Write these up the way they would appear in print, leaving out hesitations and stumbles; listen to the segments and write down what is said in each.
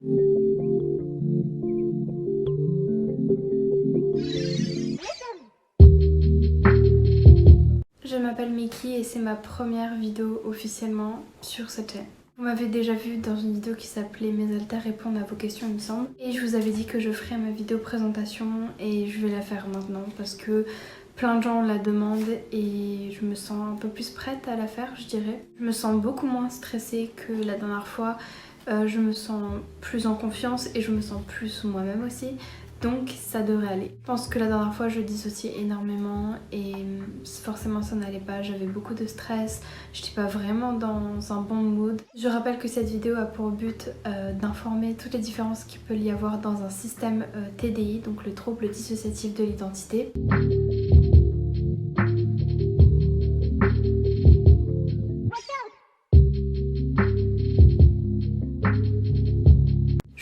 Je m'appelle Miki et c'est ma première vidéo officiellement sur cette chaîne. Vous m'avez déjà vu dans une vidéo qui s'appelait Mes haltères répondent à vos questions il me semble. Et je vous avais dit que je ferais ma vidéo présentation et je vais la faire maintenant parce que plein de gens la demandent et je me sens un peu plus prête à la faire, je dirais. Je me sens beaucoup moins stressée que la dernière fois. Je me sens plus en confiance et je me sens plus moi-même aussi. Donc ça devrait aller. Je pense que la dernière fois je dissociais énormément et forcément ça n'allait pas, j'avais beaucoup de stress, je n'étais pas vraiment dans un bon mood. Je rappelle que cette vidéo a pour but d'informer toutes les différences qu'il peut y avoir dans un système TDI, donc le trouble dissociatif de l'identité.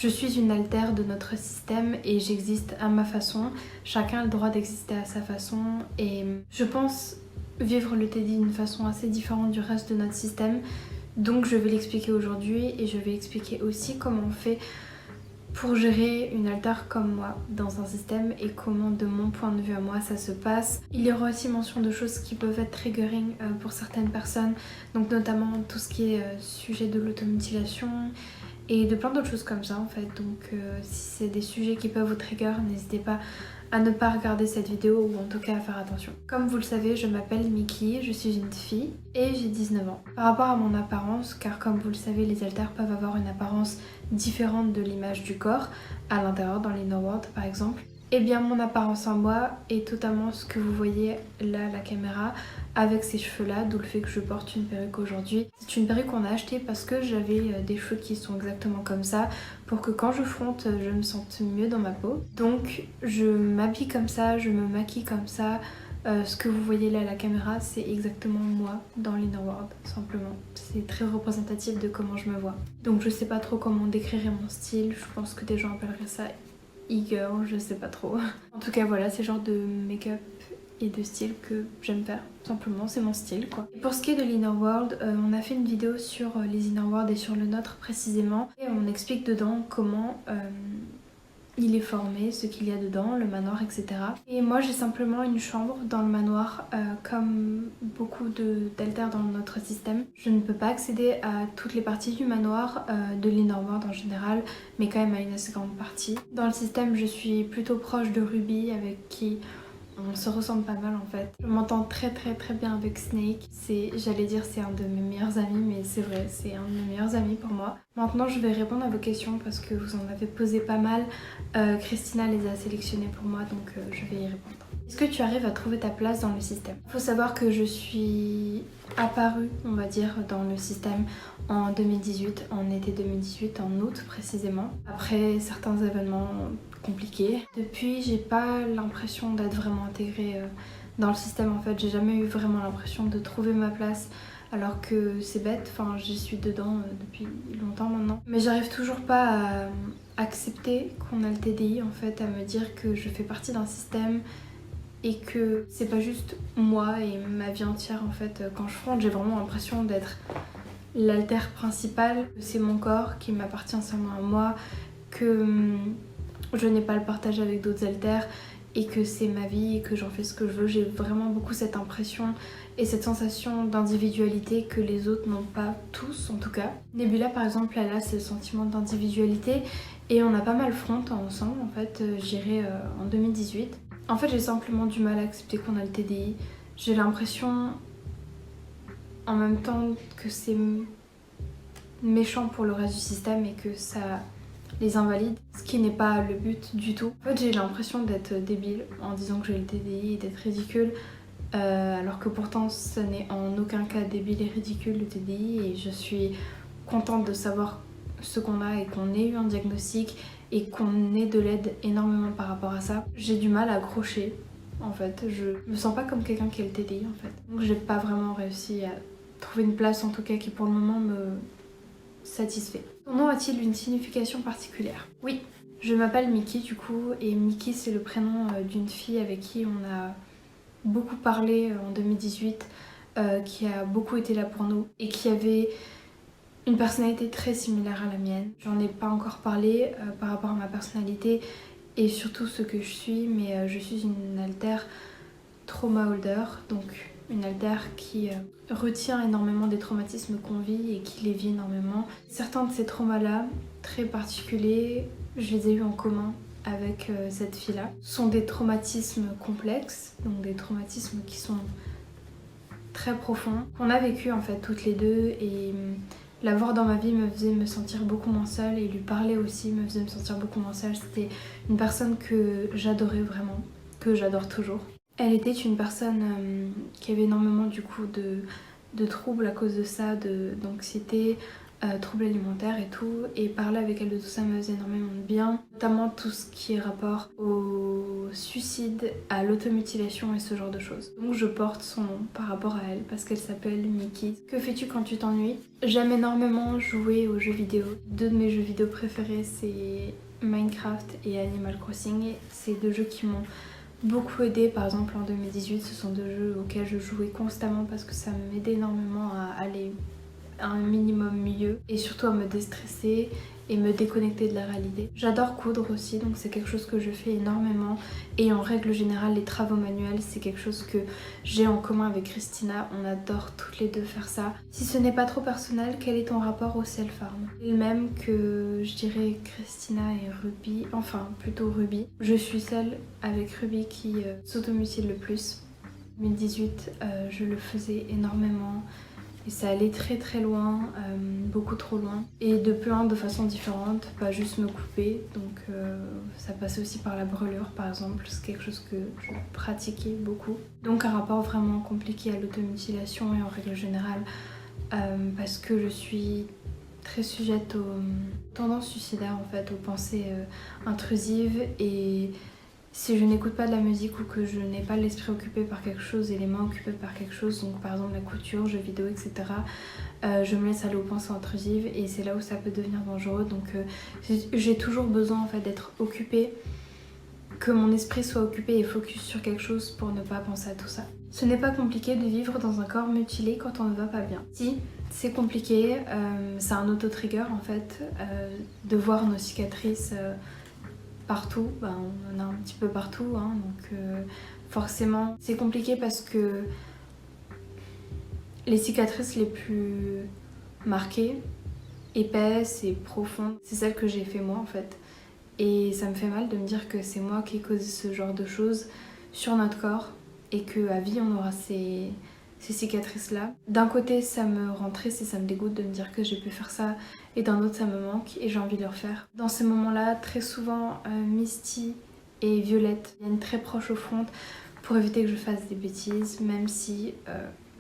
Je suis une altère de notre système et j'existe à ma façon. Chacun a le droit d'exister à sa façon et je pense vivre le TDI d'une façon assez différente du reste de notre système. Donc je vais l'expliquer aujourd'hui et je vais expliquer aussi comment on fait pour gérer une altère comme moi dans un système et comment de mon point de vue à moi ça se passe. Il y aura aussi mention de choses qui peuvent être triggering pour certaines personnes, donc notamment tout ce qui est sujet de l'automutilation et de plein d'autres choses comme ça en fait. Donc si c'est des sujets qui peuvent vous trigger, n'hésitez pas à ne pas regarder cette vidéo ou en tout cas à faire attention. Comme vous le savez, je m'appelle Miki, je suis une fille et j'ai 19 ans. Par rapport à mon apparence, car comme vous le savez, les haltères peuvent avoir une apparence différente de l'image du corps à l'intérieur, dans l'inner world par exemple, et bien mon apparence en moi est totalement ce que vous voyez là à la caméra avec ces cheveux là, d'où le fait que je porte une perruque aujourd'hui. C'est une perruque qu'on a achetée parce que j'avais des cheveux qui sont exactement comme ça pour que quand je fronte je me sente mieux dans ma peau. Donc je m'habille comme ça, je me maquille comme ça. Ce que vous voyez là à la caméra, c'est exactement moi dans l'inner world, simplement. C'est très représentatif de comment je me vois. Donc je sais pas trop comment décrire mon style, je pense que des gens appelleraient ça e-girl, je sais pas trop. En tout cas voilà, c'est le genre de make-up et de style que j'aime faire, simplement, c'est mon style quoi. Et pour ce qui est de l'inner world, on a fait une vidéo sur les inner world et sur le nôtre précisément, et on explique dedans comment il est formé, ce qu'il y a dedans, le manoir, etc. Et moi j'ai simplement une chambre dans le manoir, comme beaucoup d'haltères dans notre système. Je ne peux pas accéder à toutes les parties du manoir, de l'inner world en général, mais quand même à une assez grande partie. Dans le système je suis plutôt proche de Ruby, avec qui on se ressemble pas mal en fait. Je m'entends très bien avec Snake. J'allais dire c'est un de mes meilleurs amis, mais c'est vrai, c'est un de mes meilleurs amis pour moi. Maintenant je vais répondre à vos questions parce que vous en avez posé pas mal. Christina les a sélectionnées pour moi, donc je vais y répondre. Est-ce que tu arrives à trouver ta place dans le système? Il faut savoir que je suis apparue, on va dire, dans le système en 2018, en été 2018, en août précisément, après certains événements compliqués. Depuis, j'ai pas l'impression d'être vraiment intégrée dans le système en fait. J'ai jamais eu vraiment l'impression de trouver ma place, alors que c'est bête, enfin j'y suis dedans depuis longtemps maintenant. Mais j'arrive toujours pas à accepter qu'on a le TDI en fait, à me dire que je fais partie d'un système et que c'est pas juste moi et ma vie entière en fait. Quand je fronte, j'ai vraiment l'impression d'être l'altère principale, que c'est mon corps qui m'appartient seulement à moi, que je n'ai pas le partage avec d'autres haltères et que c'est ma vie et que j'en fais ce que je veux. J'ai vraiment beaucoup cette impression et cette sensation d'individualité que les autres n'ont pas tous en tout cas. Nebula par exemple, elle a ce sentiment d'individualité et on a pas mal front ensemble en fait, j'irai en 2018. En fait j'ai simplement du mal à accepter qu'on a le TDI. J'ai l'impression en même temps que c'est méchant pour le reste du système et que ça les invalide, ce qui n'est pas le but du tout. En fait j'ai l'impression d'être débile en disant que j'ai le TDI et d'être ridicule, alors que pourtant ce n'est en aucun cas débile et ridicule le TDI, et je suis contente de savoir ce qu'on a et qu'on ait eu un diagnostic et qu'on ait de l'aide énormément par rapport à ça. J'ai du mal à accrocher en fait, je me sens pas comme quelqu'un qui a le TDI en fait. Donc j'ai pas vraiment réussi à trouver une place en tout cas qui pour le moment me satisfait. Ton nom a-t-il une signification particulière? Oui, je m'appelle Miki du coup, et Miki c'est le prénom d'une fille avec qui on a beaucoup parlé en 2018, qui a beaucoup été là pour nous et qui avait une personnalité très similaire à la mienne. J'en ai pas encore parlé par rapport à ma personnalité et surtout ce que je suis, mais je suis une altère trauma holder, donc une altère qui retient énormément des traumatismes qu'on vit et qui les vit énormément. Certains de ces traumas-là, très particuliers, je les ai eus en commun avec cette fille-là. Ce sont des traumatismes complexes, donc des traumatismes qui sont très profonds, qu'on a vécu en fait toutes les deux, et la voir dans ma vie me faisait me sentir beaucoup moins seule, et lui parler aussi me faisait me sentir beaucoup moins seule. C'était une personne que j'adorais vraiment, que j'adore toujours. Elle était une personne qui avait énormément du coup de troubles à cause de ça, d'anxiété, troubles alimentaires et tout, et parler avec elle de tout ça me faisait énormément de bien, notamment tout ce qui est rapport au suicide, à l'automutilation et ce genre de choses. Donc je porte son nom par rapport à elle parce qu'elle s'appelle Mickey. Que fais-tu quand tu t'ennuies? J'aime énormément jouer aux jeux vidéo. Deux de mes jeux vidéo préférés, c'est Minecraft et Animal Crossing. C'est deux jeux qui m'ont beaucoup aidé. Par exemple en 2018, ce sont deux jeux auxquels je jouais constamment parce que ça m'aidait énormément à aller un minimum mieux et surtout à me déstresser et me déconnecter de la réalité. J'adore coudre aussi, donc c'est quelque chose que je fais énormément, et en règle générale les travaux manuels c'est quelque chose que j'ai en commun avec Christina, on adore toutes les deux faire ça. Si ce n'est pas trop personnel, quel est ton rapport au self-harm? Le même que je dirais Christina et Ruby, enfin plutôt Ruby. Je suis celle avec Ruby qui s'automutile le plus. En 2018 je le faisais énormément. Et ça allait très très loin, beaucoup trop loin. Et de plein de façons différentes, pas juste me couper. Donc ça passait aussi par la brûlure par exemple, c'est quelque chose que je pratiquais beaucoup. Donc un rapport vraiment compliqué à l'automutilation et en règle générale, parce que je suis très sujette aux tendances suicidaires en fait, aux pensées intrusives, et si je n'écoute pas de la musique ou que je n'ai pas l'esprit occupé par quelque chose et les mains occupées par quelque chose, donc par exemple la couture, jeux vidéo, etc., je me laisse aller aux pensées intrusives et c'est là où ça peut devenir dangereux. Donc j'ai toujours besoin en fait d'être occupée, que mon esprit soit occupé et focus sur quelque chose pour ne pas penser à tout ça. Ce n'est pas compliqué de vivre dans un corps mutilé quand on ne va pas bien. Si, c'est compliqué, c'est un auto-trigger en fait, de voir nos cicatrices partout, on en a un petit peu partout, hein, donc forcément c'est compliqué parce que les cicatrices les plus marquées, épaisses et profondes, c'est celles que j'ai fait moi en fait. Et ça me fait mal de me dire que c'est moi qui ai causé ce genre de choses sur notre corps et qu'à vie on aura ces cicatrices-là. D'un côté ça me rend triste et ça me dégoûte de me dire que j'ai pu faire ça, et d'un autre ça me manque et j'ai envie de le refaire. Dans ces moments-là, très souvent Misty et Violette viennent très proches au front pour éviter que je fasse des bêtises, même si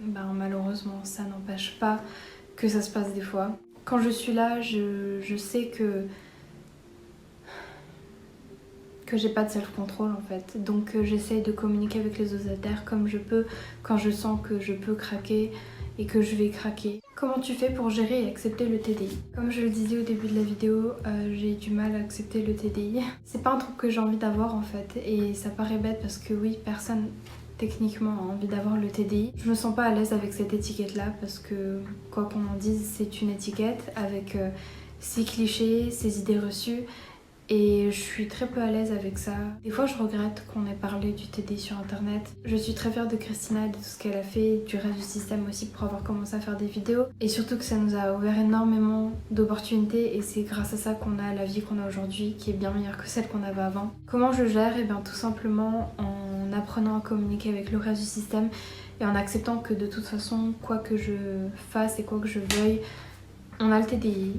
malheureusement ça n'empêche pas que ça se passe des fois. Quand je suis là, je sais que j'ai pas de self-control en fait, donc j'essaye de communiquer avec les autres altères comme je peux quand je sens que je peux craquer et que je vais craquer. Comment tu fais pour gérer et accepter le TDI? Comme je le disais au début de la vidéo, j'ai du mal à accepter le TDI. C'est pas un truc que j'ai envie d'avoir en fait, et ça paraît bête parce que oui, personne techniquement a envie d'avoir le TDI. Je me sens pas à l'aise avec cette étiquette là parce que quoi qu'on en dise, c'est une étiquette avec ses clichés, ses idées reçues. Et je suis très peu à l'aise avec ça. Des fois je regrette qu'on ait parlé du TDI sur internet. Je suis très fière de Christina et de tout ce qu'elle a fait, du reste du système aussi, pour avoir commencé à faire des vidéos. Et surtout que ça nous a ouvert énormément d'opportunités, et c'est grâce à ça qu'on a la vie qu'on a aujourd'hui, qui est bien meilleure que celle qu'on avait avant. Comment je gère? Eh bien tout simplement en apprenant à communiquer avec le reste du système et en acceptant que de toute façon, quoi que je fasse et quoi que je veuille, on a le TDI.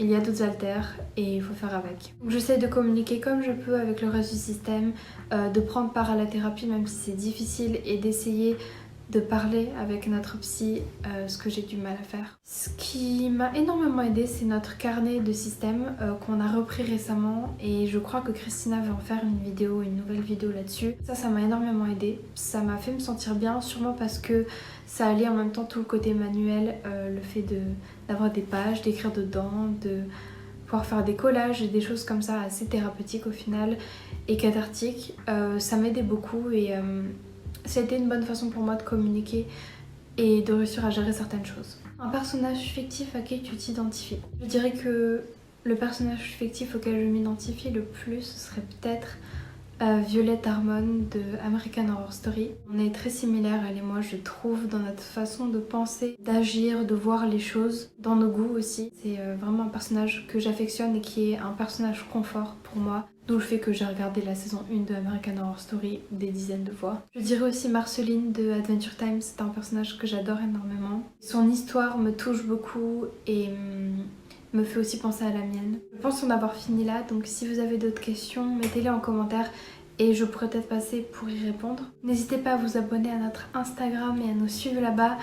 Il y a d'autres altères et il faut faire avec. J'essaie de communiquer comme je peux avec le reste du système, de prendre part à la thérapie même si c'est difficile, et d'essayer de parler avec notre psy, ce que j'ai du mal à faire. Ce qui m'a énormément aidé, c'est notre carnet de système qu'on a repris récemment, et je crois que Christina va en faire une nouvelle vidéo là-dessus. Ça m'a énormément aidé, ça m'a fait me sentir bien, sûrement parce que ça allie en même temps tout le côté manuel, le fait d'avoir des pages, d'écrire dedans, de pouvoir faire des collages et des choses comme ça assez thérapeutiques au final et cathartiques. Ça m'aidait beaucoup, et c'était une bonne façon pour moi de communiquer et de réussir à gérer certaines choses. Un personnage fictif à qui tu t'identifies. Je dirais que le personnage fictif auquel je m'identifie le plus, ce serait peut-être Violette Harmon de American Horror Story. On est très similaires, elle et moi, je trouve, dans notre façon de penser, d'agir, de voir les choses, dans nos goûts aussi. C'est vraiment un personnage que j'affectionne et qui est un personnage confort pour moi. D'où le fait que j'ai regardé la saison 1 de American Horror Story des dizaines de fois. Je dirais aussi Marceline de Adventure Time, c'est un personnage que j'adore énormément. Son histoire me touche beaucoup et me fait aussi penser à la mienne. Je pense en avoir fini là, donc si vous avez d'autres questions, mettez-les en commentaire et je pourrais peut-être passer pour y répondre. N'hésitez pas à vous abonner à notre Instagram et à nous suivre là-bas.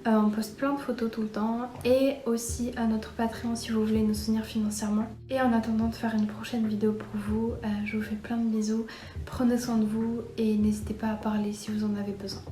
On poste plein de photos tout le temps et aussi à notre Patreon si vous voulez nous soutenir financièrement. Et en attendant de faire une prochaine vidéo pour vous, je vous fais plein de bisous, prenez soin de vous et n'hésitez pas à parler si vous en avez besoin.